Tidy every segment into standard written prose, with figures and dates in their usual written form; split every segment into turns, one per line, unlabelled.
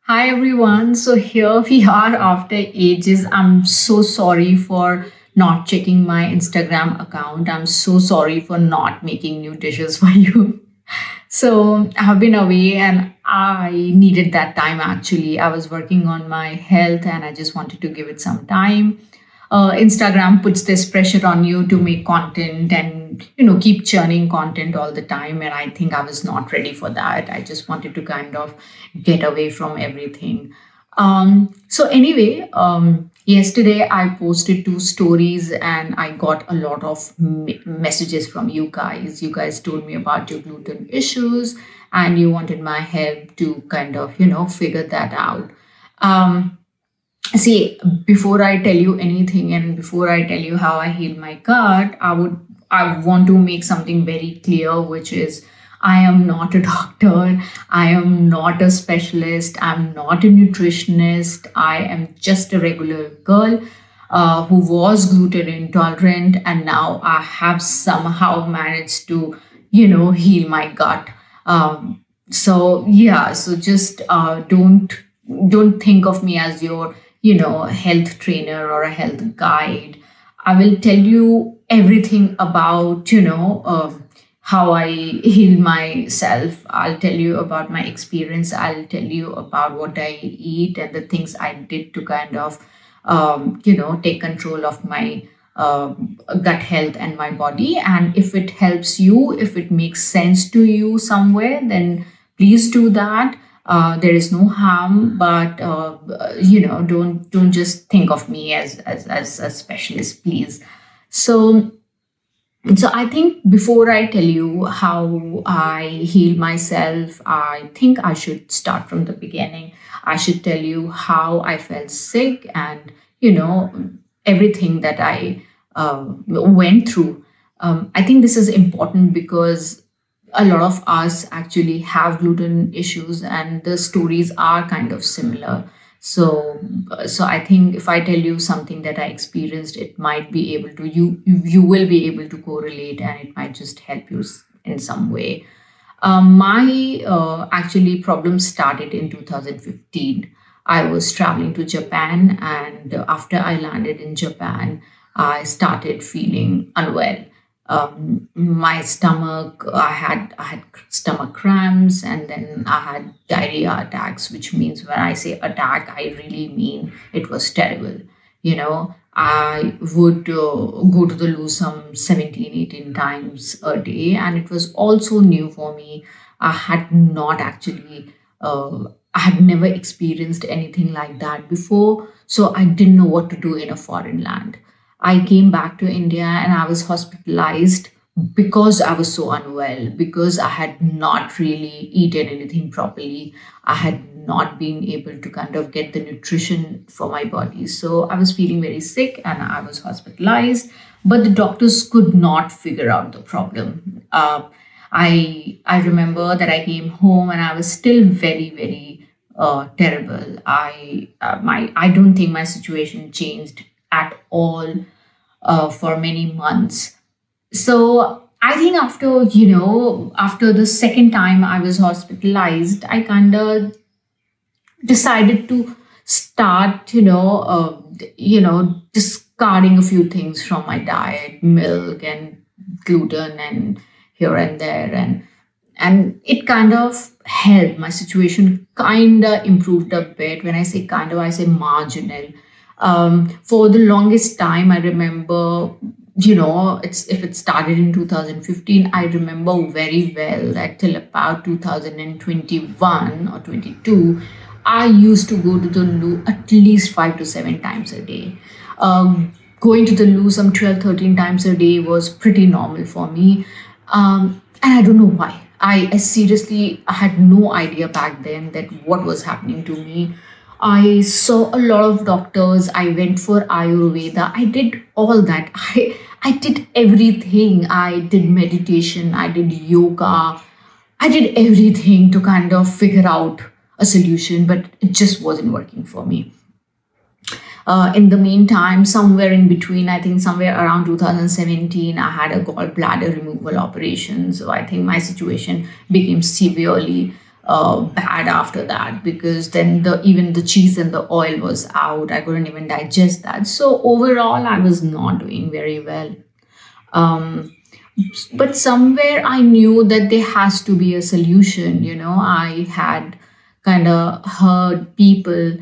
Hi everyone. So here we are after ages. I'm so sorry for not checking my Instagram account. I'm so sorry for not making new dishes for you. So I've been away and I needed that time actually. I was working on my health and I just wanted to give it some time. Instagram puts this pressure on you to make content and keep churning content all the time, and I think I was not ready for that. I just wanted to kind of get away from everything. So anyway, yesterday I posted two stories and I got a lot of messages from you guys. You guys told me about your gluten issues and you wanted my help to kind of figure that out. um, See, before I tell you anything and before I tell you how I heal my gut, I want to make something very clear, which is I am not a doctor, I am not a specialist, I'm not a nutritionist, I am just a regular girl who was gluten intolerant, and now I have somehow managed to, heal my gut. So yeah, so just don't think of me as your health trainer or a health guide. I will tell you everything about how I heal myself. I'll tell you about my experience. I'll tell you about what I eat and the things I did to kind of take control of my gut health and my body. And if it helps you, if it makes sense to you somewhere, then please do that. There is no harm, but don't just think of me as a specialist, please. So so I think before I tell you how I heal myself, I think I should start from the beginning. I should tell you how I felt sick and everything that I went through. I think this is important because a lot of us actually have gluten issues and the stories are kind of similar. So I think if I tell you something that I experienced, it might be able to you will be able to correlate and it might just help you in some way. My actually problem started in 2015. I was traveling to Japan, and after I landed in Japan, I started feeling unwell. My stomach, I had stomach cramps, and then I had diarrhea attacks, which means when I say attack, I really mean it was terrible. I would go to the loo some 17, 18 times a day, and it was also new for me. I had not actually, I had never experienced anything like that before, so I didn't know what to do in a foreign land. I came back to India and I was hospitalized because I was so unwell, because I had not really eaten anything properly. I had not been able to kind of get the nutrition for my body. So I was feeling very sick and I was hospitalized, but the doctors could not figure out the problem. I remember that I came home and I was still very, very terrible. I don't think my situation changed at all for many months. So I think after the second time I was hospitalized, I kind of decided to start, discarding a few things from my diet, milk and gluten and here and there, and it kind of helped. My situation kind of improved a bit. When I say kind of, I say marginal. For the longest time, I remember, it's if it started in 2015, I remember very well that till about 2021 or 22, I used to go to the loo at least 5 to 7 times a day. Going to the loo some 12, 13 times a day was pretty normal for me. And I don't know why. I seriously had no idea back then that what was happening to me. I saw a lot of doctors. I went for Ayurveda. I did all that. I did everything. I did meditation. I did yoga. I did everything to kind of figure out a solution, but it just wasn't working for me. In the meantime, somewhere in between, I think somewhere around 2017, I had a gallbladder removal operation. So I think my situation became severely. bad after that, because then even the cheese and the oil was out. I couldn't even digest that. So overall, I was not doing very well. Um, but somewhere I knew that there has to be a solution. I had kind of heard people,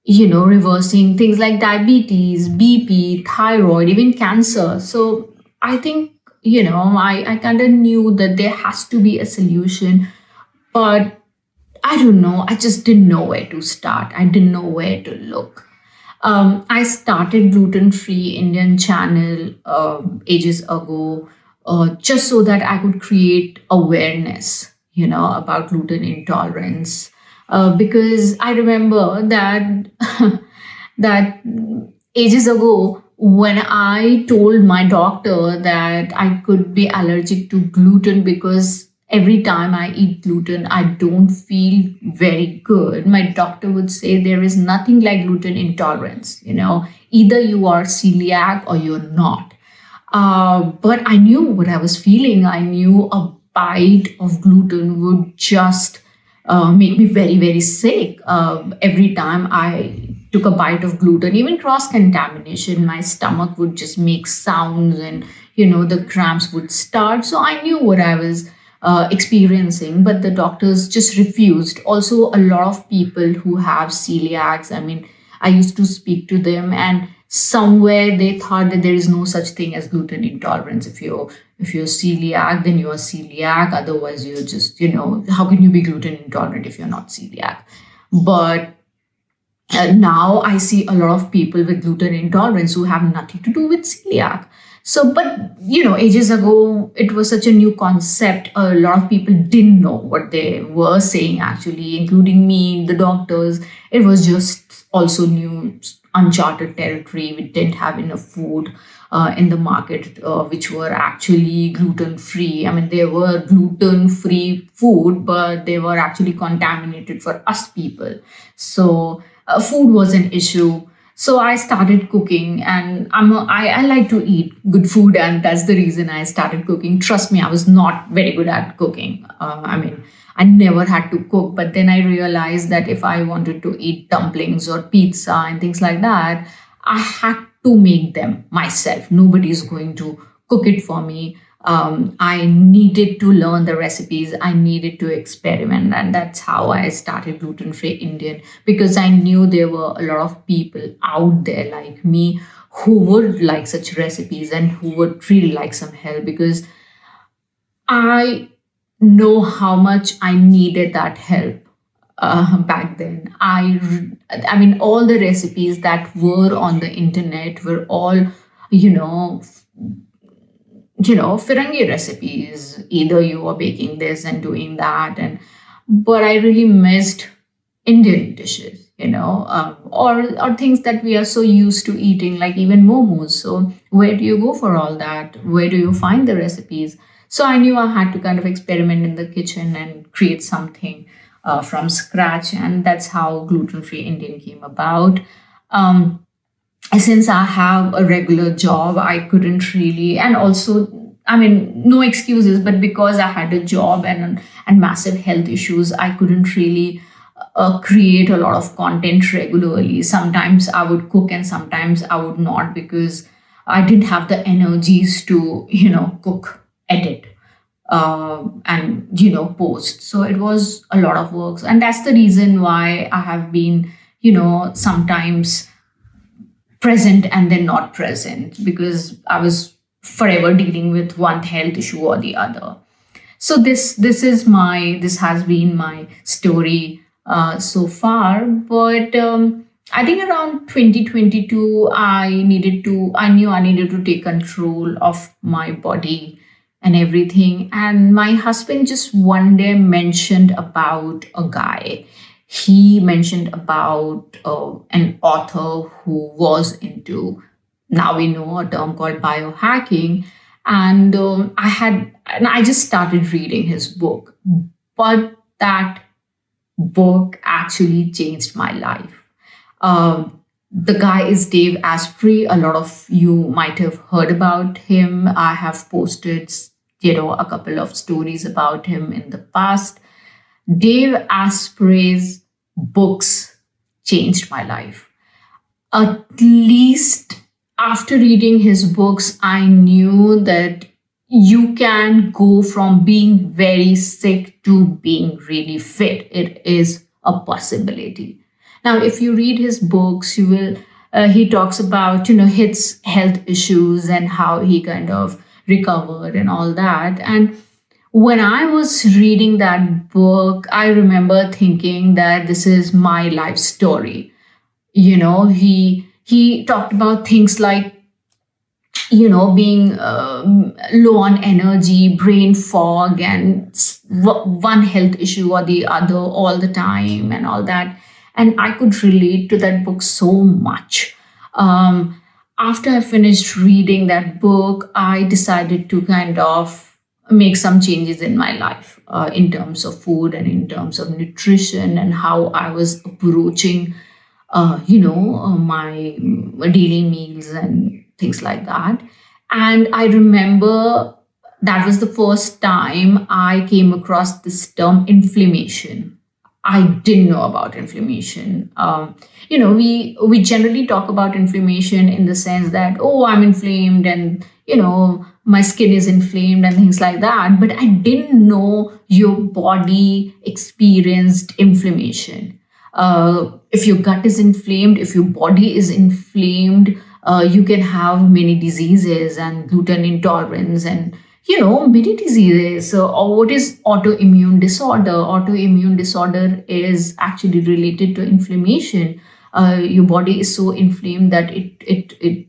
reversing things like diabetes, BP, thyroid, even cancer. So I think, I kind of knew that there has to be a solution, but I don't know. I just didn't know where to start. I didn't know where to look. I started Gluten-free Indian channel ages ago, just so that I could create awareness, about gluten intolerance. Because I remember that that ages ago, when I told my doctor that I could be allergic to gluten because every time I eat gluten, I don't feel very good. My doctor would say there is nothing like gluten intolerance. Either you are celiac or you're not. But I knew what I was feeling. I knew a bite of gluten would just make me very, very sick. Every time I took a bite of gluten, even cross contamination, my stomach would just make sounds, and the cramps would start. So I knew what I was experiencing, but the doctors just refused. Also, a lot of people who have celiacs, I mean, I used to speak to them, and somewhere they thought that there is no such thing as gluten intolerance. If you're celiac, then you are celiac. Otherwise, you're just, how can you be gluten intolerant if you're not celiac? But now I see a lot of people with gluten intolerance who have nothing to do with celiac. So, but ages ago, it was such a new concept. A lot of people didn't know what they were saying, actually, including me, the doctors. It was just also new, uncharted territory. We didn't have enough food in the market which were actually gluten free. I mean, there were gluten free food, but they were actually contaminated for us people. So, food was an issue. So I started cooking, and I like to eat good food, and that's the reason I started cooking. Trust me, I was not very good at cooking. I mean, I never had to cook, but then I realized that if I wanted to eat dumplings or pizza and things like that, I had to make them myself. Nobody's going to cook it for me. I needed to learn the recipes. I needed to experiment, and that's how I started Gluten-free Indian, because I knew there were a lot of people out there like me who would like such recipes and who would really like some help, because I know how much I needed that help back then. I mean, all the recipes that were on the internet were all, you know, Firangi recipes. Either you were baking this and doing that, but I really missed Indian dishes, or things that we are so used to eating, like even momos. So where do you go for all that? Where do you find the recipes? So I knew I had to kind of experiment in the kitchen and create something from scratch, and that's how gluten-free Indian came about. Um, since I have a regular job, I couldn't really, and also, I mean, no excuses, but because I had a job and massive health issues, I couldn't really create a lot of content regularly. Sometimes I would cook and sometimes I would not, because I didn't have the energies to, cook, edit, and post. So it was a lot of work, and that's the reason why I have been, sometimes present and then not present, because I was forever dealing with one health issue or the other. So this has been my story so far. But I think around 2022, I knew I needed to take control of my body and everything. And my husband just one day mentioned about a guy. He mentioned about an author who was into, now we know, a term called biohacking. And I just started reading his book. But that book actually changed my life. The guy is Dave Asprey. A lot of you might have heard about him. I have posted, a couple of stories about him in the past. Dave Asprey's books changed my life. At least after reading his books, I knew that you can go from being very sick to being really fit. It is a possibility. Now, if you read his books, you will. He talks about his health issues and how he kind of recovered and all that. And when I was reading that book, I remember thinking that this is my life story. He talked about things like being low on energy, brain fog, and one health issue or the other all the time and all that. And I could relate to that book so much. um, After I finished reading that book, I decided to kind of make some changes in my life, in terms of food and in terms of nutrition, and how I was approaching my daily meals and things like that. And I remember that was the first time I came across this term inflammation. I didn't know about inflammation. We generally talk about inflammation in the sense that, oh, I'm inflamed, and my skin is inflamed and things like that. But I didn't know your body experienced inflammation. If your gut is inflamed, if your body is inflamed, you can have many diseases and gluten intolerance and many diseases. So, or what is autoimmune disorder? Autoimmune disorder is actually related to inflammation. Your body is so inflamed that it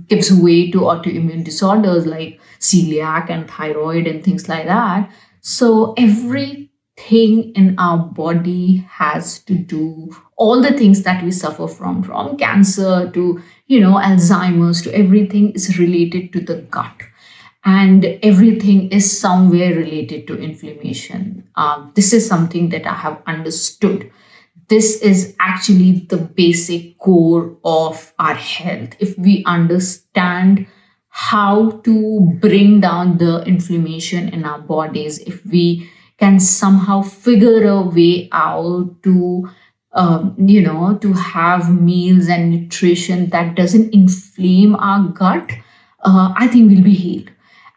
gives way to autoimmune disorders like celiac and thyroid and things like that. So everything in our body has to do, all the things that we suffer from cancer to Alzheimer's, to everything is related to the gut, and everything is somewhere related to inflammation. This is something that I have understood. This is actually the basic core of our health. If we understand how to bring down the inflammation in our bodies, if we can somehow figure a way out to to have meals and nutrition that doesn't inflame our gut, I think we'll be healed.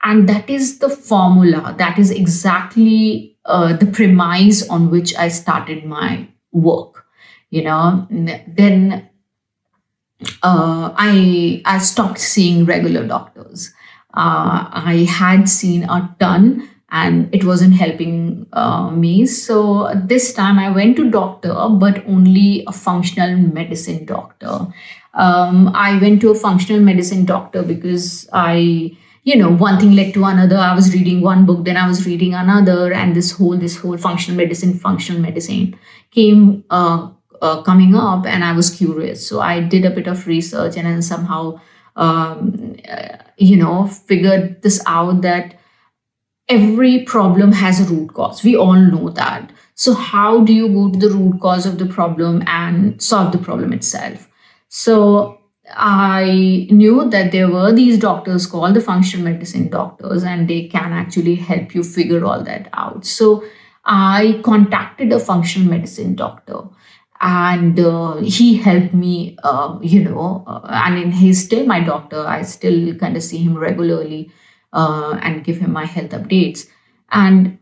And that is the formula. That is exactly the premise on which I started my work. Then I stopped seeing regular doctors. I had seen a ton, and it wasn't helping me. So this time I went to doctor, but only a functional medicine doctor. I went to a functional medicine doctor because one thing led to another. I was reading one book, then I was reading another, and this whole functional medicine came coming up, and I was curious. So I did a bit of research, and then somehow figured this out, that every problem has a root cause. We all know that. So how do you go to the root cause of the problem and solve the problem itself? So I knew that there were these doctors called the functional medicine doctors, and they can actually help you figure all that out. So I contacted a functional medicine doctor, and he helped me. I mean, he's still my doctor. I still kind of see him regularly and give him my health updates. And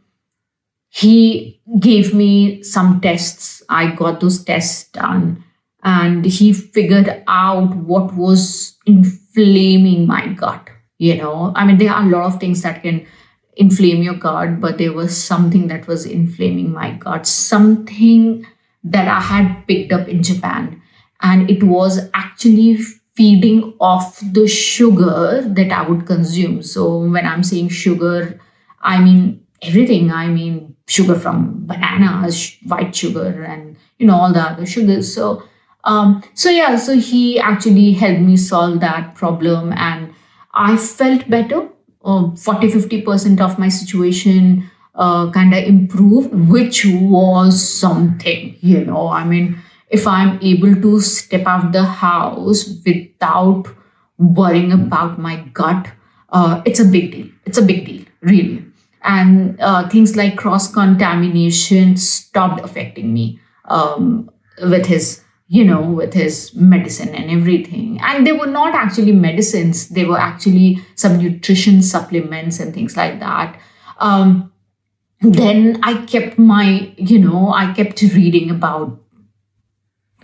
he gave me some tests. I got those tests done, and he figured out what was inflaming my gut. I mean, there are a lot of things that can inflame your gut, but there was something that was inflaming my gut, something that I had picked up in Japan. And it was actually feeding off the sugar that I would consume. So when I'm saying sugar, I mean everything. I mean sugar from bananas, white sugar, and all the other sugars. So he actually helped me solve that problem, and I felt better. 40-50% of my situation kind of improved, which was something. I mean, if I'm able to step out the house without worrying about my gut, it's a big deal. It's a big deal, really. and things like cross contamination stopped affecting me, with his with his medicine and everything. And they were not actually medicines, they were actually some nutrition supplements and things like that. Then I kept reading about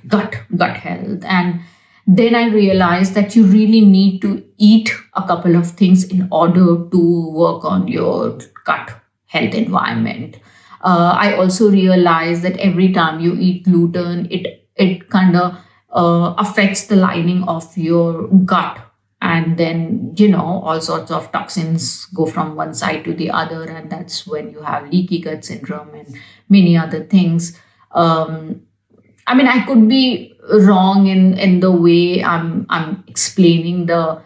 gut health, and then I realized that you really need to eat a couple of things in order to work on your gut health environment. I also realized that every time you eat gluten, it kind of affects the lining of your gut, and then all sorts of toxins go from one side to the other, and that's when you have leaky gut syndrome and many other things. I mean, I could be wrong in the way I'm explaining the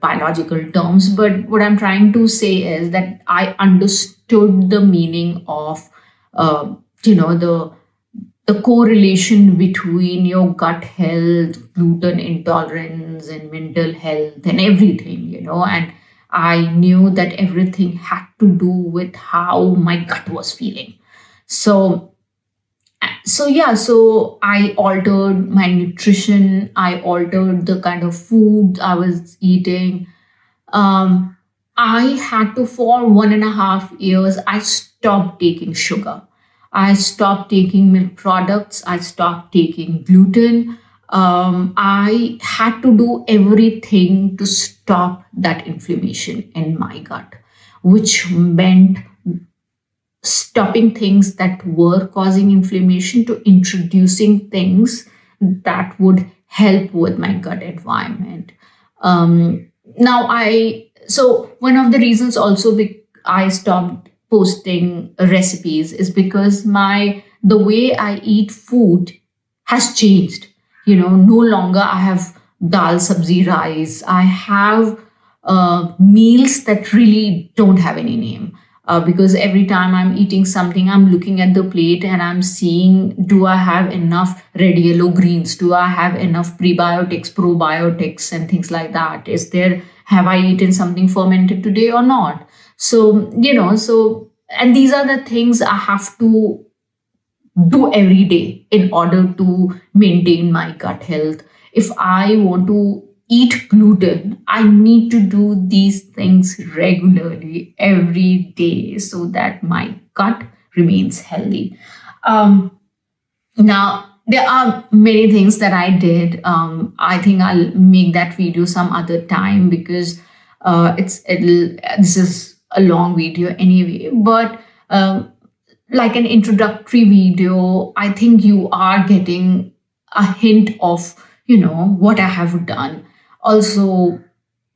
biological terms, but what I'm trying to say is that I understood the meaning of uh, you know the correlation between your gut health, gluten intolerance, and mental health, and everything, and I knew that everything had to do with how my gut was feeling. So I altered my nutrition, I altered the kind of food I was eating. um, I had to, for 1.5 years, I stopped taking sugar. I stopped taking milk products. I stopped taking gluten. I had to do everything to stop that inflammation in my gut, which meant stopping things that were causing inflammation to introducing things that would help with my gut environment. Now so one of the reasons also I stopped posting recipes is because the way I eat food has changed. No longer I have dal sabzi rice. I have meals that really don't have any name. Because every time I'm eating something, I'm looking at the plate and I'm seeing, do I have enough red, yellow, greens? Do I have enough prebiotics, probiotics, and things like that? Have I eaten something fermented today or not? And these are the things I have to do every day in order to maintain my gut health. If I want to eat gluten, I need to do these things regularly every day so that my gut remains healthy. Um, Now, there are many things that I did. I think I'll make that video some other time because this is a long video anyway. But like an introductory video, I think you are getting a hint of what I have done. Also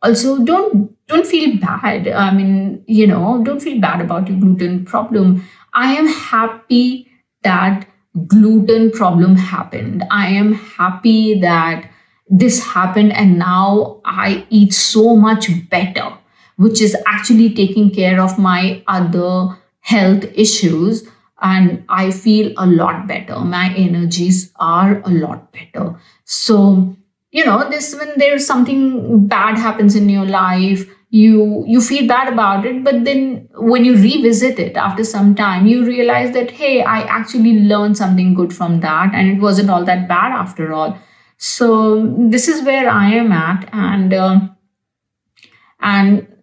also don't feel bad. I mean, don't feel bad about your gluten problem. I am happy that gluten problem happened. I am happy that this happened, and now I eat so much better, which is actually taking care of my other health issues, and I feel a lot better. My energies are a lot better. So this, when there's something bad happens in your life, you feel bad about it, but then when you revisit it after some time, you realize that, hey, I actually learned something good from that, and it wasn't all that bad after all. So this is where I am at. And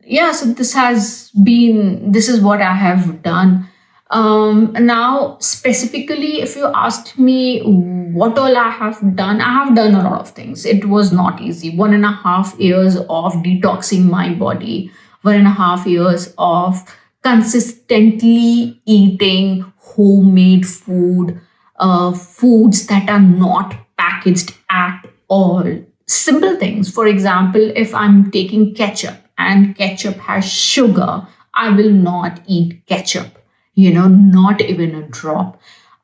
yeah, so this is what I have done. Now, specifically, if you asked me what all I have done, I have done a lot of things. It was not easy. 1.5 years of detoxing my body, 1.5 years of consistently eating homemade food, foods that are not packaged at all. Simple things. For example, if I'm taking ketchup and ketchup has sugar, I will not eat ketchup, not even a drop.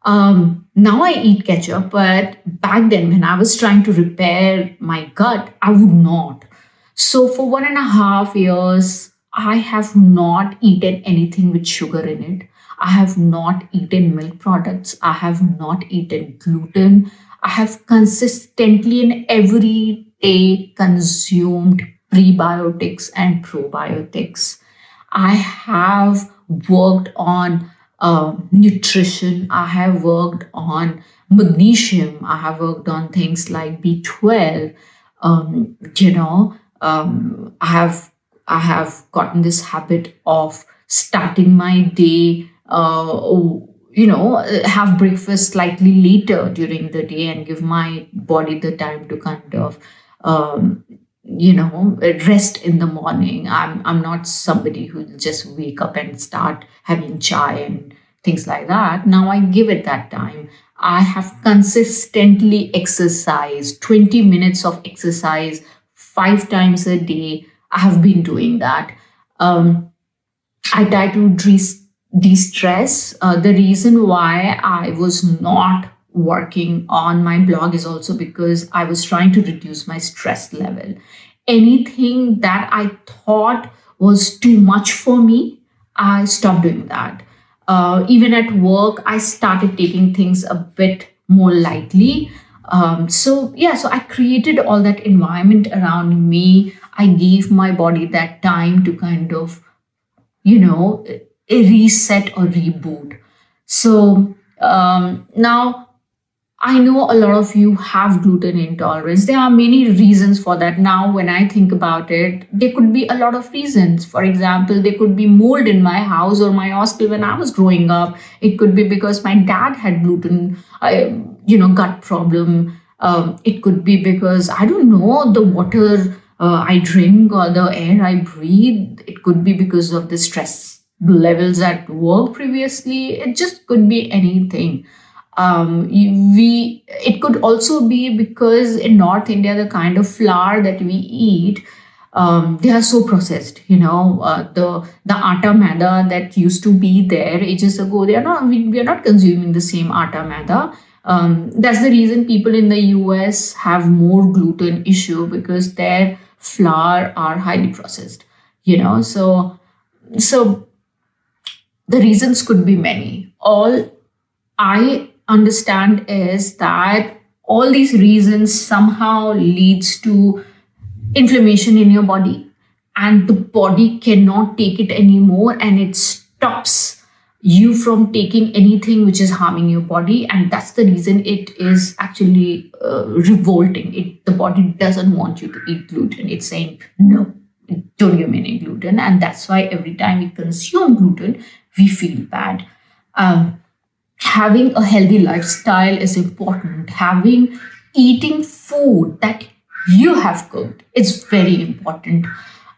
Now I eat ketchup, but back then when I was trying to repair my gut, I would not. So for 1.5 years, I have not eaten anything with sugar in it. I have not eaten milk products. I have not eaten gluten. I have consistently and every day consumed prebiotics and probiotics. I have worked on nutrition. I have worked on magnesium. I have worked on things like B12. You know, I have gotten this habit of starting my day. Have breakfast slightly later during the day and give my body the time to kind of um, rest in the morning. I'm not somebody who just wake up and start having chai and things like that. Now I give it that time. I have consistently exercised 20 minutes of exercise 5 times a day. I have been doing that. I try to de-stress. The reason why I was not working on my blog is also because I was trying to reduce my stress level. Anything that I thought was too much for me, I stopped doing that. Even at work, I started taking things a bit more lightly. So I created all that environment around me. I gave my body that time to kind of a reset or reboot. So now I know a lot of you have gluten intolerance. There are many reasons for that. Now, when I think about it, there could be a lot of reasons. For example, there could be mold in my house or my hostel when I was growing up. It could be because my dad had gut problem. It could be because, I don't know, the water I drink or the air I breathe. It could be because of the stress levels at work previously. It just could be anything. It could also be because in North India, the kind of flour that we eat, they are so processed. The atta maida that used to be there ages ago, they are not. We are not consuming the same atta maida. That's the reason people in the US have more gluten issue, because their flour are highly processed. So the reasons could be many. All I understand is that all these reasons somehow leads to inflammation in your body, and the body cannot take it anymore, and it stops you from taking anything which is harming your body. And that's the reason it is actually revolting. The body doesn't want you to eat gluten. It's saying no, don't give me any gluten. And that's why every time we consume gluten, we feel bad. Having a healthy lifestyle is important. Eating food that you have cooked is very important.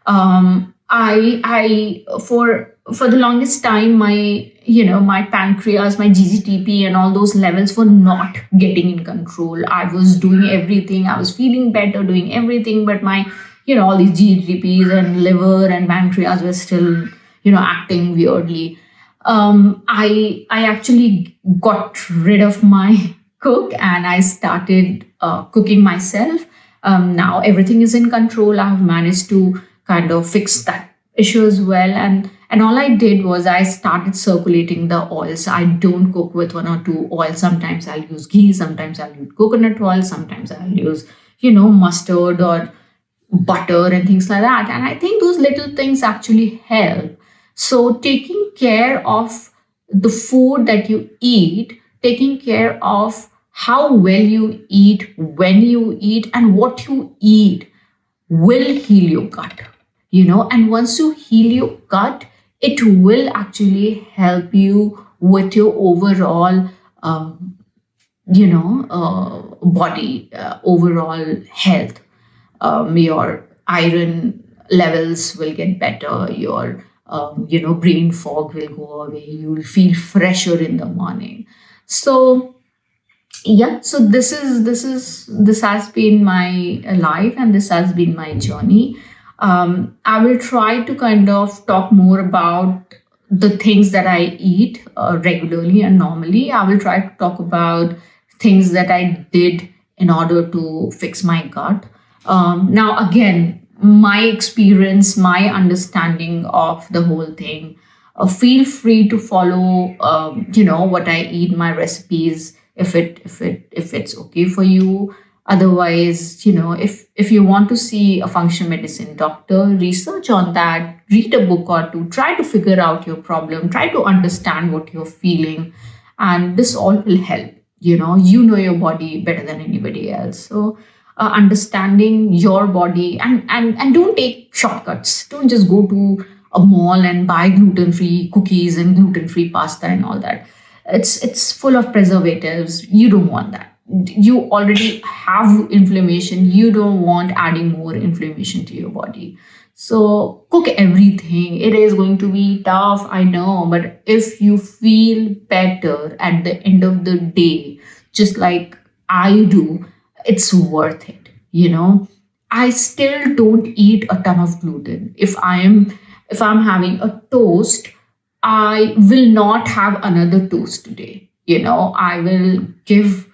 I for the longest time, my pancreas, my GGTP, and all those levels were not getting in control. I was doing everything. I was feeling better doing everything, but my all these GGTPs and liver and pancreas were still acting weirdly. I actually got rid of my cook, and I started cooking myself. Now everything is in control. I have managed to kind of fix that issue as well. And all I did was I started circulating the oils. I don't cook with one or two oils. Sometimes I'll use ghee, sometimes I'll use coconut oil, sometimes I'll use mustard or butter and things like that. And I think those little things actually help. So, taking care of the food that you eat, taking care of how well you eat, when you eat, and what you eat will heal your gut. And once you heal your gut, it will actually help you with your overall, body, overall health. Your iron levels will get better. Your brain fog will go away. You'll feel fresher in the morning. So yeah, so this has been my life, and this has been my journey. I will try to kind of talk more about the things that I eat regularly and normally. I will try to talk about things that I did in order to fix my gut. Now, again, my experience, my understanding of the whole thing. Feel free to follow, what I eat, my recipes, if it's okay for you. Otherwise, if you want to see a functional medicine doctor, research on that, read a book or two, try to figure out your problem, try to understand what you're feeling, and this all will help. You know your body better than anybody else. So understanding your body, and don't take shortcuts. Don't just go to a mall and buy gluten-free cookies and gluten-free pasta and all that. It's full of preservatives. You don't want that. You already have inflammation. You don't want adding more inflammation to your body. So cook everything. It is going to be tough, I know, but if you feel better at the end of the day, just like I do, it's worth it. I still don't eat a ton of gluten. If I'm having a toast, I will not have another toast today. I will give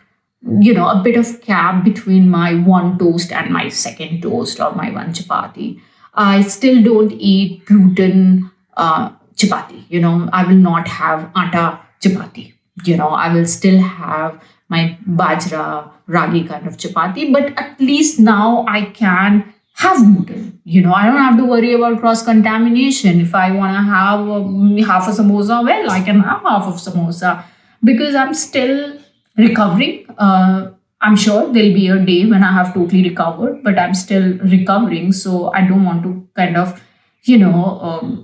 a bit of gap between my one toast and my second toast or my one chapati. I still don't eat gluten chapati. I will not have atta chapati. I will still have my bajra ragi kind of chapati, but at least now I can have gluten. I don't have to worry about cross contamination. If I want to have half a samosa, well, I can have half of samosa because I'm still recovering. I'm sure there'll be a day when I have totally recovered, but I'm still recovering. So I don't want to kind of, and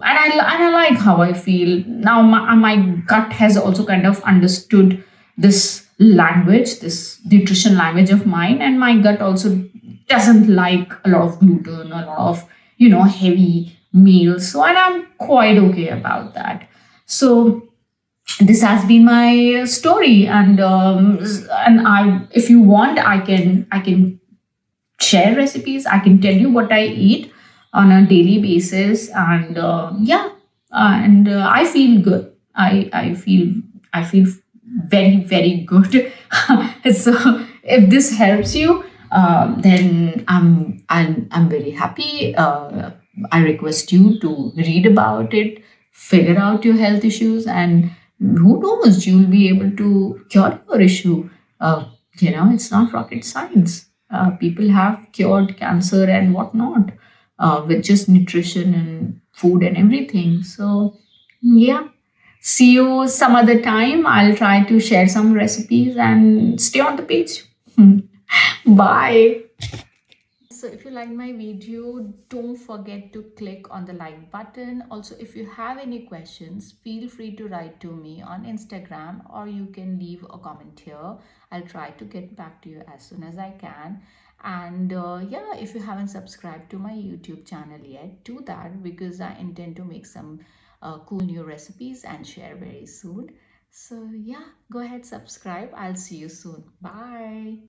I like how I feel now. My gut has also kind of understood this language, this nutrition language of mine, and my gut also doesn't like a lot of gluten, a lot of heavy meals. So, and I'm quite okay about that. So this has been my story, and I, if you want, I can share recipes. I can tell you what I eat on a daily basis, and yeah, and I feel good. I feel very very good. So if this helps you, then I'm very happy. I request you to read about it, figure out your health issues, and who knows, you'll be able to cure your issue. It's not rocket science. People have cured cancer and whatnot with just nutrition and food and everything. So, yeah. See you some other time. I'll try to share some recipes and stay on the page. Bye. So if you like my video, don't forget to click on the like button. Also, if you have any questions, feel free to write to me on Instagram, or you can leave a comment here. I'll try to get back to you as soon as I can. And yeah, if you haven't subscribed to my YouTube channel yet, do that because I intend to make some cool new recipes and share very soon. So yeah, go ahead, subscribe. I'll see you soon. Bye.